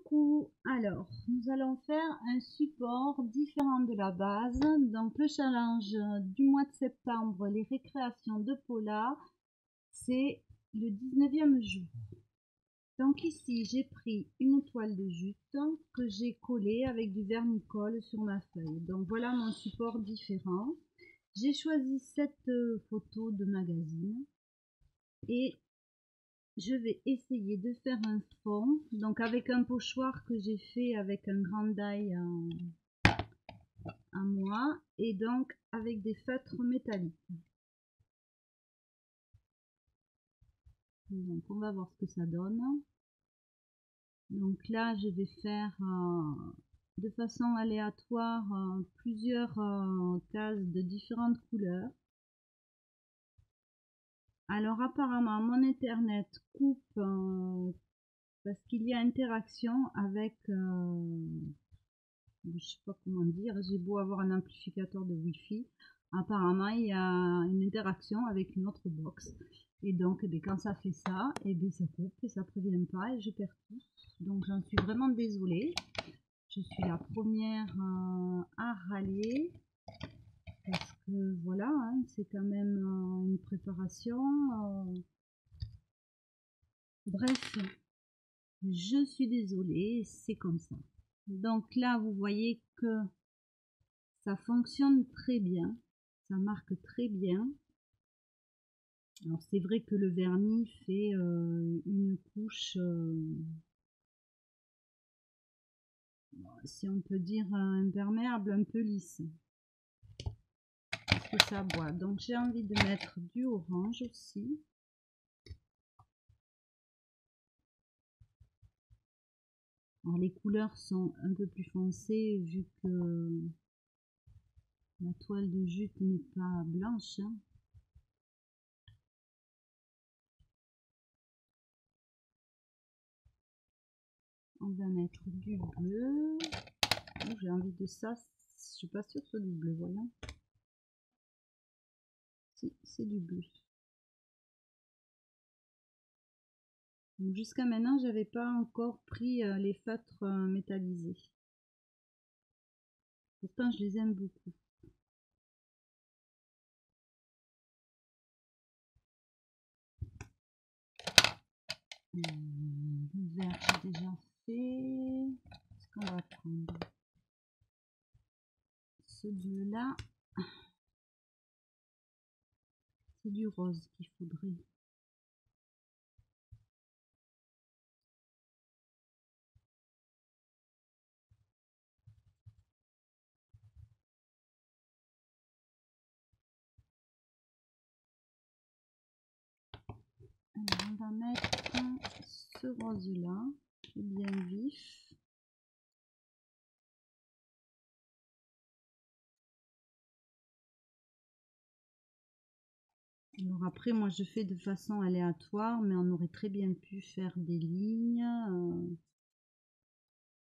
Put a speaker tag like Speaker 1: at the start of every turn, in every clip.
Speaker 1: Coucou, alors nous allons faire un support différent de la base. Donc le challenge du mois de septembre, les récréations de Paula, c'est le 19e jour. Donc ici j'ai pris une toile de jute que j'ai collée avec du vernicole sur ma feuille. Donc voilà mon support différent. J'ai choisi cette photo de magazine et je vais essayer de faire un fond, donc avec un pochoir que j'ai fait avec un grand die à moi, et donc avec des feutres métalliques. Donc on va voir ce que ça donne. Donc là je vais faire de façon aléatoire plusieurs cases de différentes couleurs. Alors apparemment mon internet coupe parce qu'il y a interaction avec je sais pas comment dire, j'ai beau avoir un amplificateur de Wi-Fi, apparemment il y a une interaction avec une autre box. Et donc quand ça fait ça, ça coupe et ça prévient pas et je perds tout. Donc j'en suis vraiment désolée. Je suis la première à râler. Parce que voilà, hein, c'est quand même une préparation. Bref, je suis désolée, c'est comme ça. Donc là, vous voyez que ça fonctionne très bien, ça marque très bien. Alors c'est vrai que le vernis fait une couche, si on peut dire imperméable, un peu lisse. Parce que ça boit. Donc j'ai envie de mettre du orange aussi. Alors les couleurs sont un peu plus foncées vu que la toile de jute n'est pas blanche. Hein. On va mettre du bleu. Oh, j'ai envie de ça. Je suis pas sûre que ce soit du bleu, voyons. Si, c'est du bleu. Jusqu'à maintenant, j'avais pas encore pris les feutres métallisés. Pourtant, je les aime beaucoup. Le vert, j'ai déjà fait. Qu'est-ce qu'on va prendre? Ce bleu-là, c'est du rose qu'il faudrait. Alors, on va mettre ce rose-là, qui est bien vif. Alors après, moi je fais de façon aléatoire, mais on aurait très bien pu faire des lignes,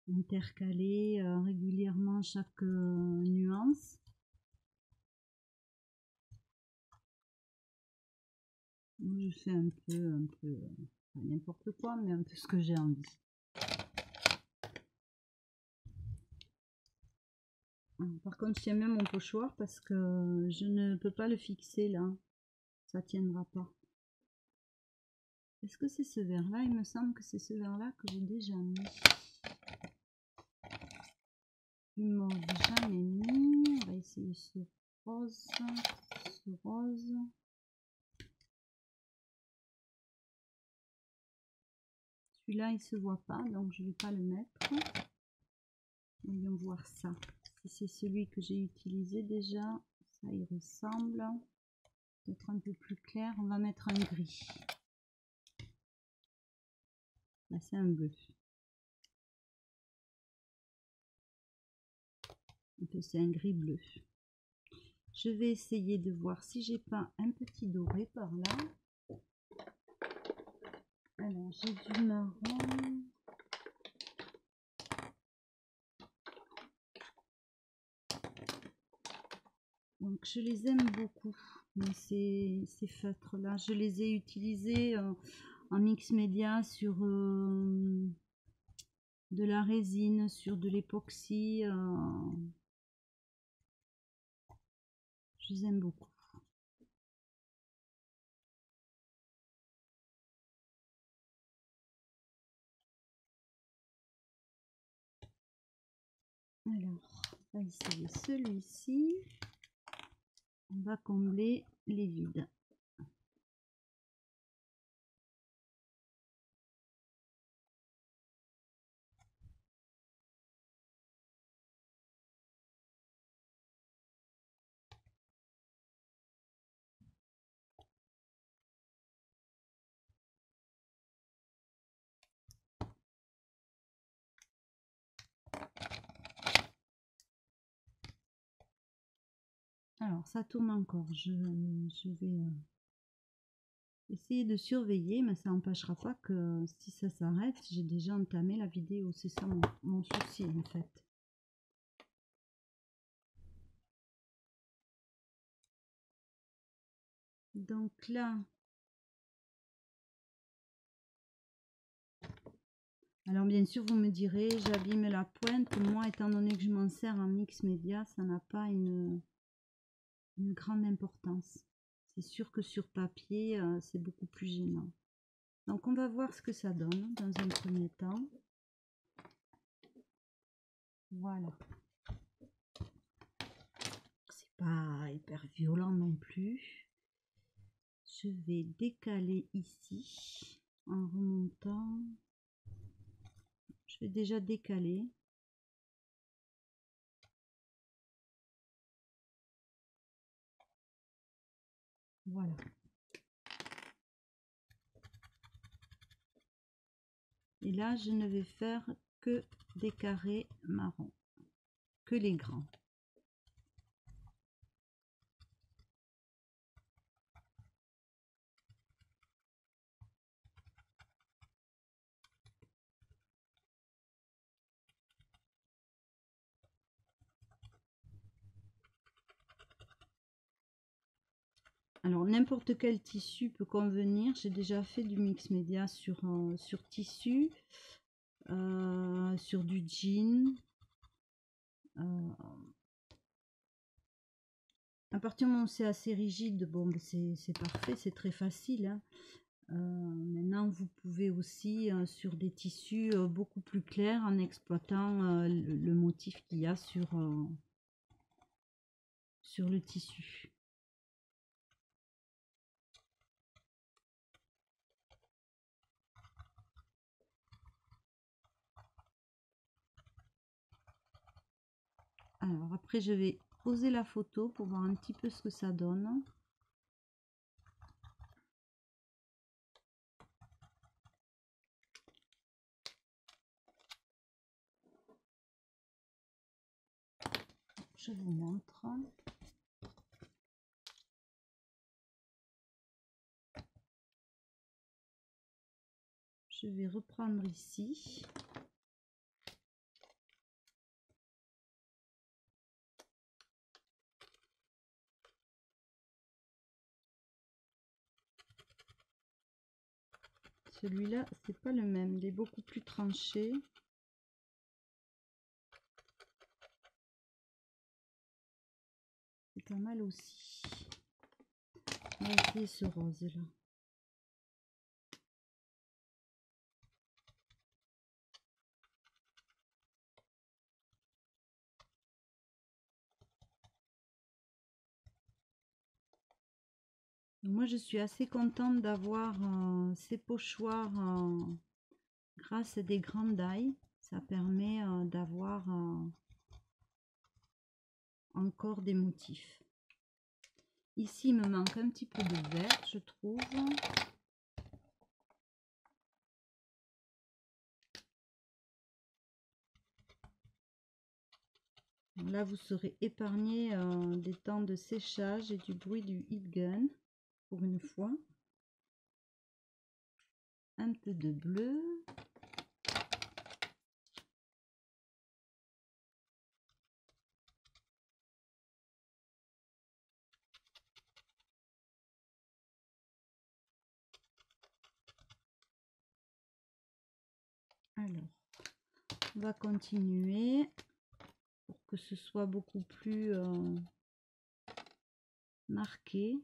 Speaker 1: intercaler régulièrement chaque nuance. Moi, je fais un peu n'importe quoi, mais un peu ce que j'ai envie. Par contre, je tiens bien mon pochoir parce que je ne peux pas le fixer là. Ça tiendra pas. Est-ce que c'est ce vert là? Il me semble que c'est ce vert là que j'ai déjà mis. Du mauve, jamais mis. On va essayer ce rose. Ce rose. Celui-là, il se voit pas, donc je vais pas le mettre. Voyons voir ça. Si c'est celui que j'ai utilisé déjà, ça y ressemble. Peut-être un peu plus clair. On va mettre un gris. Là, c'est un bleu. En fait, c'est un gris bleu. Je vais essayer de voir si j'ai pas un petit doré par là. Alors, j'ai du marron. Donc, je les aime beaucoup. Mais ces feutres là, je les ai utilisés en mix média sur de la résine sur de l'époxy. Je les aime beaucoup. Alors, on va essayer celui-ci. On va combler les vides. Alors, ça tourne encore. Je vais essayer de surveiller, mais ça n'empêchera pas que si ça s'arrête, j'ai déjà entamé la vidéo. C'est ça mon souci en fait. Donc là, alors bien sûr vous me direz, j'abîme la pointe. Moi, étant donné que je m'en sers en mix média, ça n'a pas une grande importance. C'est sûr que sur papier, c'est beaucoup plus gênant. Donc on va voir ce que ça donne dans un premier temps. Voilà. C'est pas hyper violent non plus. Je vais décaler ici en remontant. Je vais déjà décaler. Voilà. Et là, je ne vais faire que des carrés marron, que les grands. Alors, n'importe quel tissu peut convenir. J'ai déjà fait du mix média sur tissu, sur du jean. À partir du moment où c'est assez rigide, bon, c'est parfait, c'est très facile. Hein. Maintenant, vous pouvez aussi sur des tissus beaucoup plus clairs en exploitant le motif qu'il y a sur le tissu. Alors après, je vais poser la photo pour voir un petit peu ce que ça donne. Je vous montre. Je vais reprendre ici. Celui-là, c'est pas le même, il est beaucoup plus tranché. C'est pas mal aussi. On va essayer ce rose là. Moi, je suis assez contente d'avoir ces pochoirs grâce à des grandes dailles. Ça permet d'avoir encore des motifs. Ici, il me manque un petit peu de vert, je trouve. Là, vous serez épargné des temps de séchage et du bruit du heat gun pour une fois. Un peu de bleu. Alors, On va continuer pour que ce soit beaucoup plus marqué.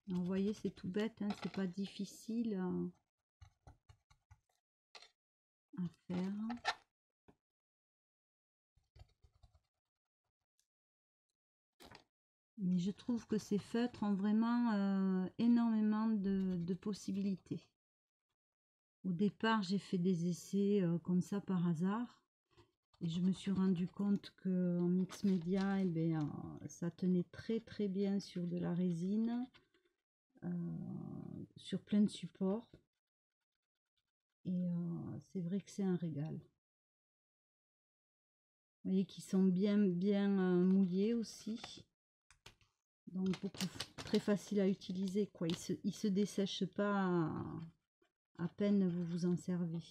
Speaker 1: Alors, vous voyez, c'est tout bête, hein, c'est pas difficile à faire. Mais je trouve que ces feutres ont vraiment énormément de possibilités. Au départ, j'ai fait des essais comme ça par hasard. Et je me suis rendu compte qu'en mix média, ça tenait très très bien sur de la résine, sur plein de supports. Et c'est vrai que c'est un régal. Vous voyez qu'ils sont bien mouillés aussi. Donc très facile à utiliser, quoi. Ils se dessèchent pas à peine vous vous en servez.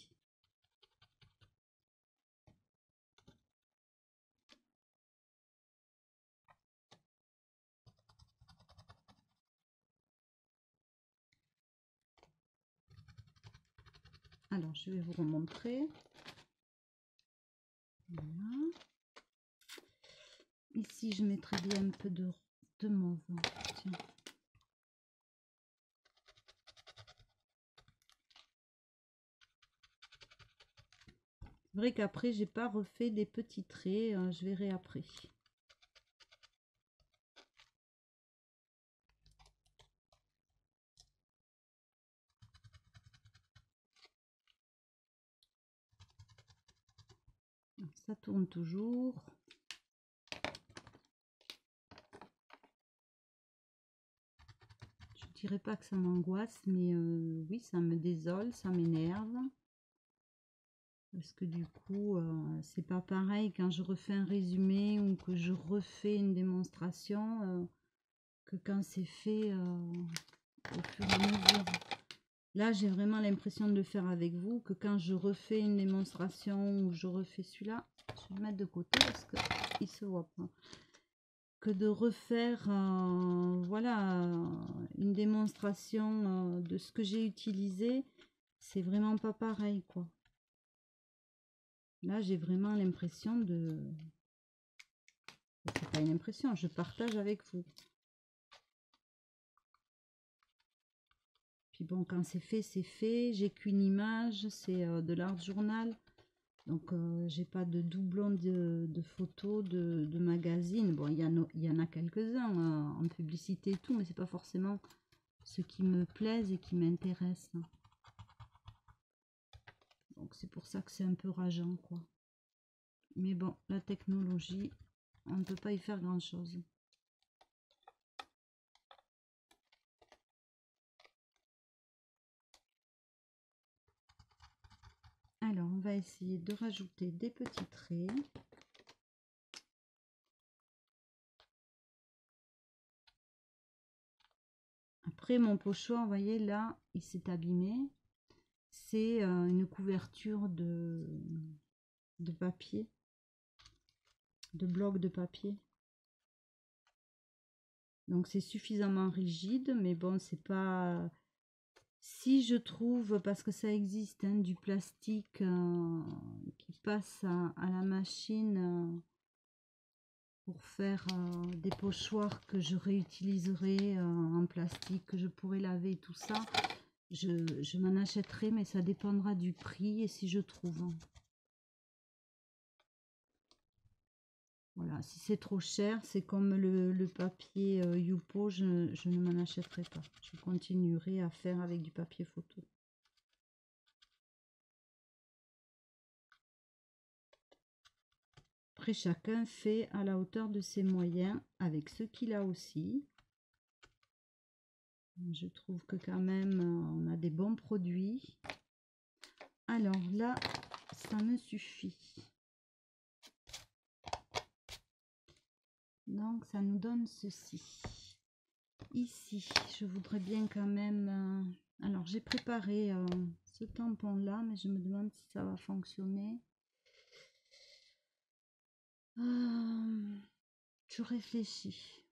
Speaker 1: Alors je vais vous remontrer. Voilà. Ici je mettrai bien un peu de mauve. Tiens. C'est vrai qu'après j'ai pas refait des petits traits, je verrai après. Ça tourne toujours. Je dirais pas que ça m'angoisse, mais oui, ça me désole, ça m'énerve. Parce que du coup, c'est pas pareil quand je refais un résumé ou que je refais une démonstration que quand c'est fait au fur et à mesure. Là, j'ai vraiment l'impression de le faire avec vous, que quand je refais une démonstration ou je refais celui-là, je vais le mettre de côté parce qu'il se voit pas. Que de refaire voilà, une démonstration de ce que j'ai utilisé, c'est vraiment pas pareil, quoi. Là, j'ai vraiment l'impression de... C'est pas une impression, je partage avec vous. Puis bon, quand c'est fait, c'est fait. J'ai qu'une image, c'est de l'art journal. Donc, j'ai pas de doublon de photos, de magazines. Bon, il y en a quelques-uns en publicité et tout, mais c'est pas forcément ce qui me plaise et qui m'intéresse. Donc, c'est pour ça que c'est un peu rageant, quoi. Mais bon, la technologie, on ne peut pas y faire grand-chose. Alors, on va essayer de rajouter des petits traits. Après, mon pochoir, vous voyez, là, il s'est abîmé. C'est une couverture de papier, de bloc de papier. Donc, c'est suffisamment rigide, mais bon, c'est pas... Si je trouve, parce que ça existe, hein, du plastique qui passe à la machine pour faire des pochoirs que je réutiliserai en plastique, que je pourrais laver, tout ça, je m'en achèterai, mais ça dépendra du prix et si je trouve. Voilà, si c'est trop cher, c'est comme le papier Youpo, je ne m'en achèterai pas. Je continuerai à faire avec du papier photo. Après, chacun fait à la hauteur de ses moyens avec ce qu'il a aussi. Je trouve que quand même, on a des bons produits. Alors là, ça me suffit. Donc, ça nous donne ceci. Ici, je voudrais bien quand même... alors, j'ai préparé ce tampon-là, mais je me demande si ça va fonctionner. Je réfléchis.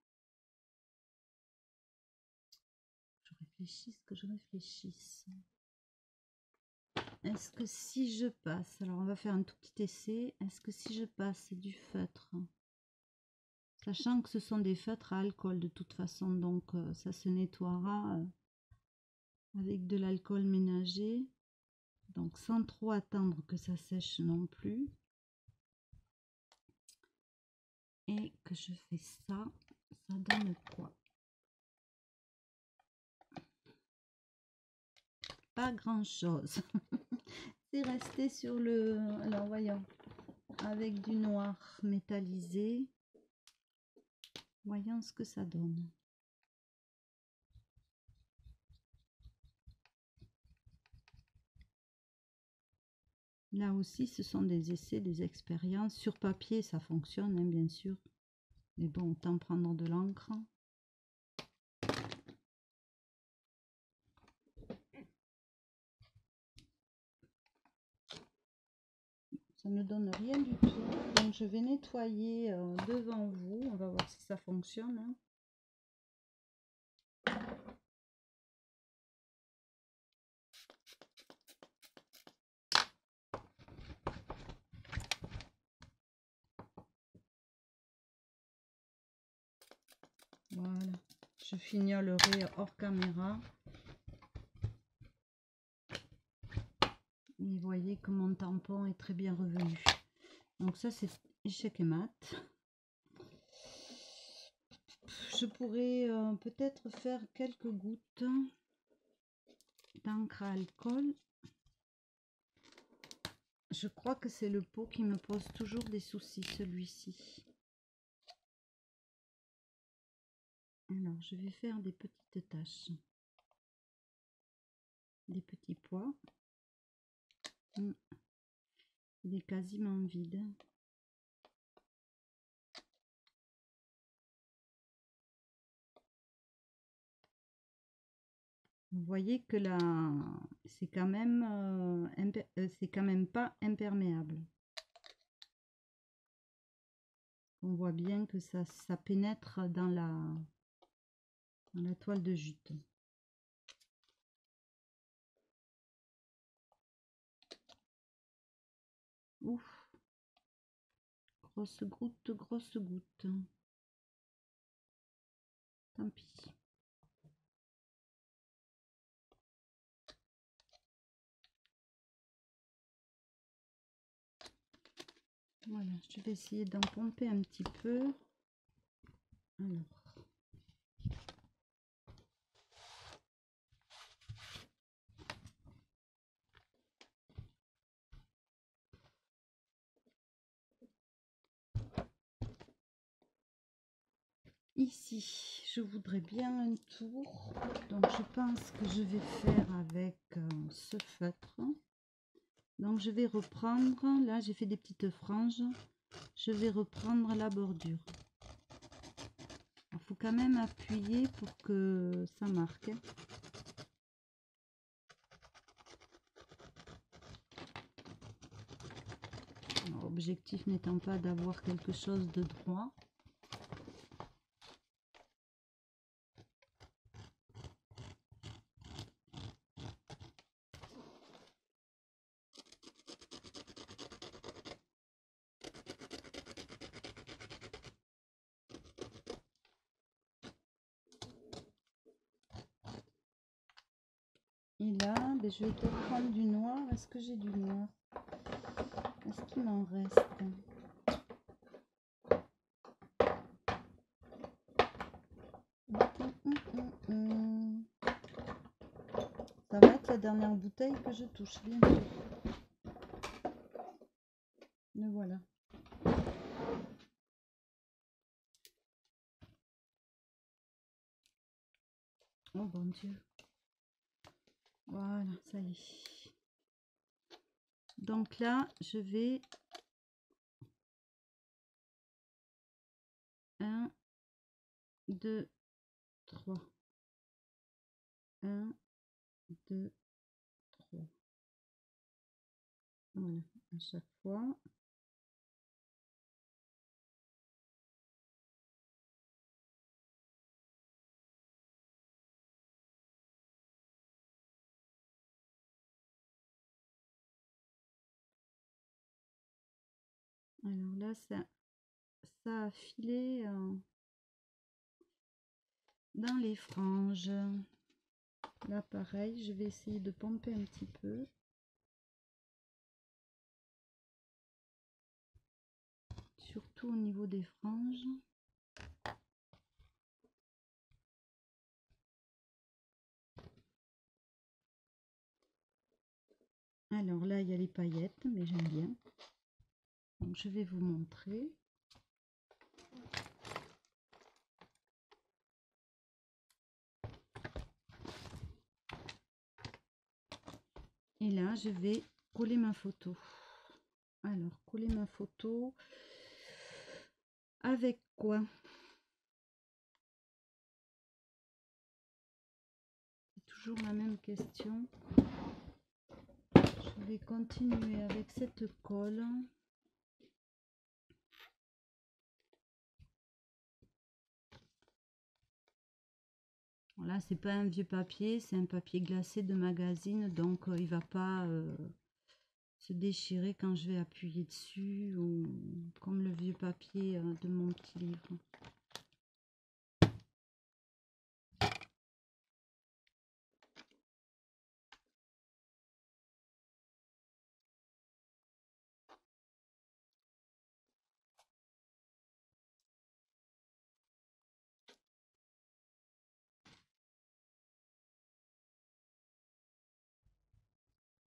Speaker 1: Je réfléchis ce que je réfléchisse. est-ce que si je passe, alors on va faire un tout petit essai, est-ce que si je passe du feutre, sachant que ce sont des feutres à alcool de toute façon, donc ça se nettoiera avec de l'alcool ménager, donc sans trop attendre que ça sèche non plus, et que je fais ça, ça donne quoi? Pas grand chose. C'est resté sur le, alors voyons, avec du noir métallisé, voyons ce que ça donne. Là aussi, ce sont des essais, des expériences. Sur papier, ça fonctionne, hein, bien sûr. Mais bon, autant prendre de l'encre. Ça ne donne rien du tout. Donc, je vais nettoyer devant vous. On va voir si ça fonctionne. Hein. Voilà. Je fignolerai hors caméra. Et vous voyez que mon tampon est très bien revenu. Donc ça, c'est échec et mat. Je pourrais peut-être faire quelques gouttes d'encre à alcool. Je crois que c'est le pot qui me pose toujours des soucis, celui-ci. Alors, je vais faire des petites taches. Des petits pois. Il est quasiment vide. Vous voyez que là, c'est quand même pas imperméable. On voit bien que ça pénètre dans la toile de jute. Ouf, grosse goutte, grosse goutte. Tant pis. Voilà, je vais essayer d'en pomper un petit peu. Alors. Ici, je voudrais bien un tour. Donc, je pense que je vais faire avec ce feutre. Donc, je vais reprendre. Là, j'ai fait des petites franges. Je vais reprendre la bordure. Il faut quand même appuyer pour que ça marque. L'objectif n'étant pas d'avoir quelque chose de droit. Et là, ben, je vais te prendre du noir. Est-ce que j'ai du noir? Est-ce qu'il m'en reste? Ça va être la dernière bouteille que je touche, bien sûr. Le voilà. Oh bon Dieu. Voilà, ça y est. Donc là, je vais 1, 2, 3. 1, 2, 3. Voilà, à chaque fois. Alors là, ça a filé dans les franges. Là, pareil, je vais essayer de pomper un petit peu. Surtout au niveau des franges. Alors là, il y a les paillettes, mais j'aime bien. Donc, je vais vous montrer. Et là, je vais coller ma photo. Alors, coller ma photo avec quoi? C'est toujours la même question. Je vais continuer avec cette colle. Là, c'est pas un vieux papier, c'est un papier glacé de magazine, donc il va pas se déchirer quand je vais appuyer dessus, ou comme le vieux papier de mon petit livre.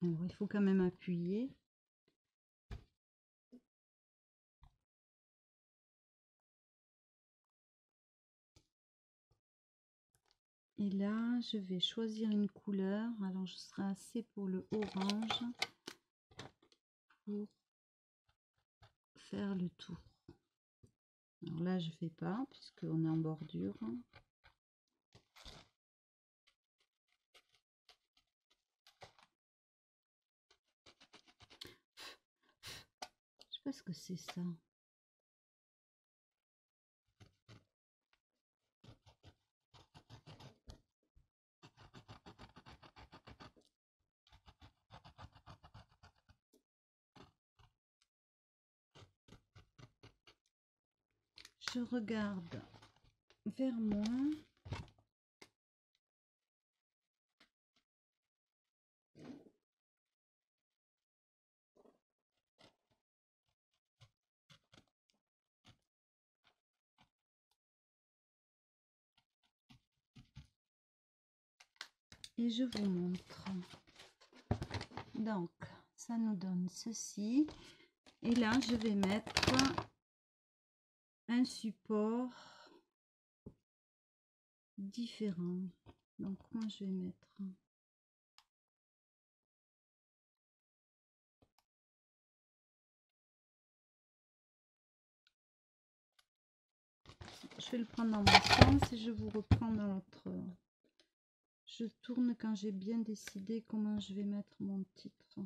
Speaker 1: Alors, il faut quand même appuyer. Et là, je vais choisir une couleur. Alors, je serai assez pour le orange pour faire le tour. Alors là, je fais pas puisqu'on est en bordure. Je sais pas ce que c'est ça. Je regarde vers moi. Et je vous montre. Donc, ça nous donne ceci. Et là, je vais mettre un support différent. Donc, moi, je vais mettre... Je vais le prendre dans mon sens et je vous reprends dans l'autre. Je tourne quand j'ai bien décidé comment je vais mettre mon titre.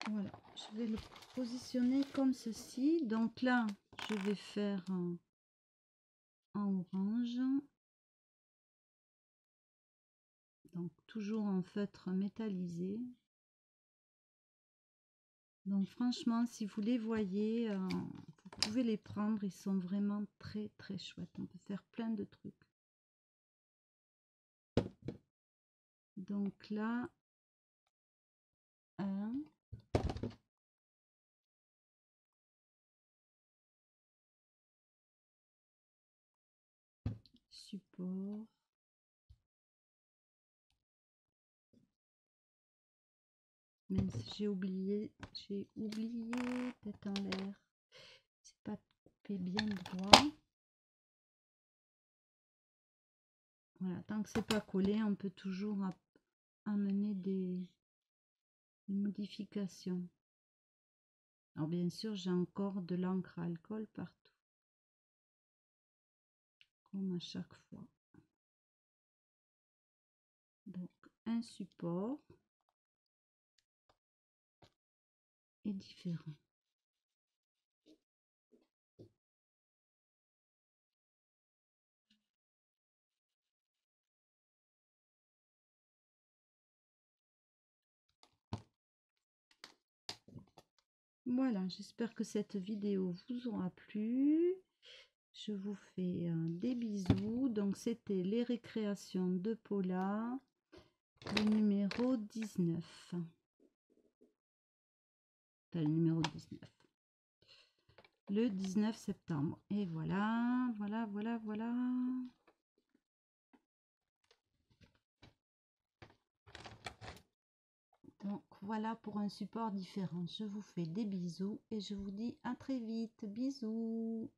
Speaker 1: Voilà, je vais le positionner comme ceci. Donc là, je vais faire en orange. Donc toujours en feutre métallisé. Donc franchement, si vous les voyez, vous pouvez les prendre. Ils sont vraiment très très chouettes. On peut faire plein de trucs. Donc là, un. Support. Même si j'ai oublié peut-être en l'air. C'est pas coupé bien droit. Voilà, tant que c'est pas collé, on peut toujours amener des modifications. Alors bien sûr, j'ai encore de l'encre à alcool partout, comme à chaque fois. Donc un support est différent. Voilà, j'espère que cette vidéo vous aura plu. Je vous fais des bisous. Donc c'était les récréations de Paula, le numéro 19. Enfin, le numéro 19. Le 19 septembre. Et voilà, voilà, voilà, voilà. Donc voilà pour un support différent. Je vous fais des bisous et je vous dis à très vite. Bisous.